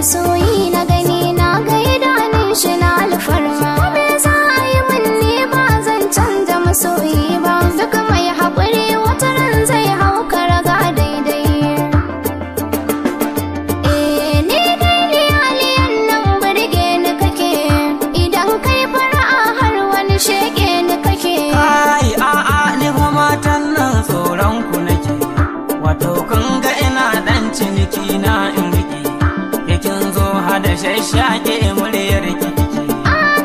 masoyi na gani na ga idanun shi na alfarma. Me za a yi min ne ba zan canza masoyi ba, duk mai haƙuri wata ran zai hau karaga daidai. Ni dai liyaliyan nan burge ni kake, idan kai fara'a har wani shege ni kake. Ai a'a ni fa matan nan tsoron ku nake, wato kun ga ina dan ciniki na in rike, yakin zo hada shashake muryar kike.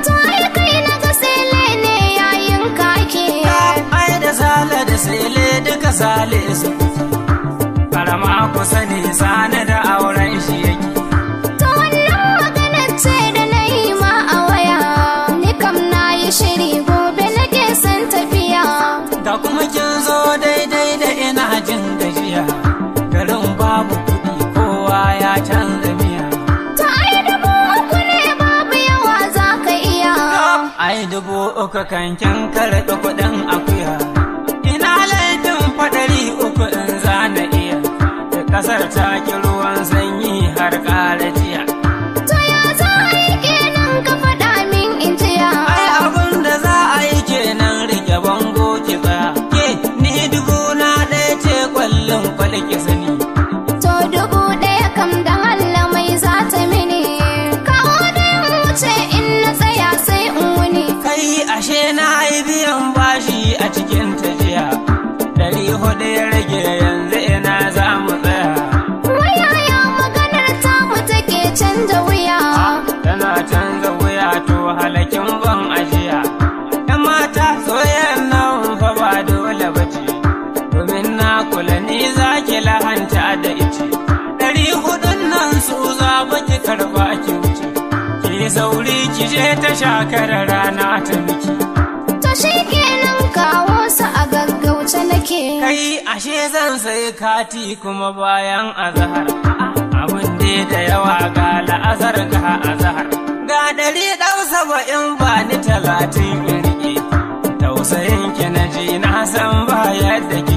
To ai kai na ga sele ne yayin kake. Ai da sale da sele duka sale su, karama ku sani Sani da auren shi yake. To wannan maganar ce da na yi ma a waya, ni kam na yi shiri gobe nake son tafiya. Da kuma kin zo daidai da ina jin gajiya, garin babu kuɗi kowa ya canza miya. To ai 3,000 ne babu yawa za ka iya. Ai 3,000 kan kin karɓi kuɗin akuya, ina laifin faɗari 3 in zana iya, da ƙasar ta ki ruwan sanyi har ƙara jiya. To ya za a yi kenan ka faɗa min in jiya. Ai abin da za a yi kenan rike bango ki tsaya, ke ni 1,000 ce kwallon kwalki sani. To 1,000 kam da Allah mai za ta mini, kawo da wuce in na tsaya sai in wuni. Kai ashe na yi biyan bashi a cikin tajiya, 400 ya rage yanzu ina za mu tsaya. Wayaya maganar tamu take canza wuya. Tana canza wuya to halakin ban ajiya. ‘Yan mata soyayyar nan fa ba dole bace, domin na kula ni za ki lahanta da ice. 400 nan su za ba ki karba ki wuce, ki sauri ki je ta shakar rana ta miki. To shi kenan kawo su a gaggauce nake. Kai ashe zan sai kati kuma bayan azahar, abin dai da yawa ga la'azar ga azahar. Ga 170 ba ni 30 in rike, tausayin ki na ji na san ba yadda ki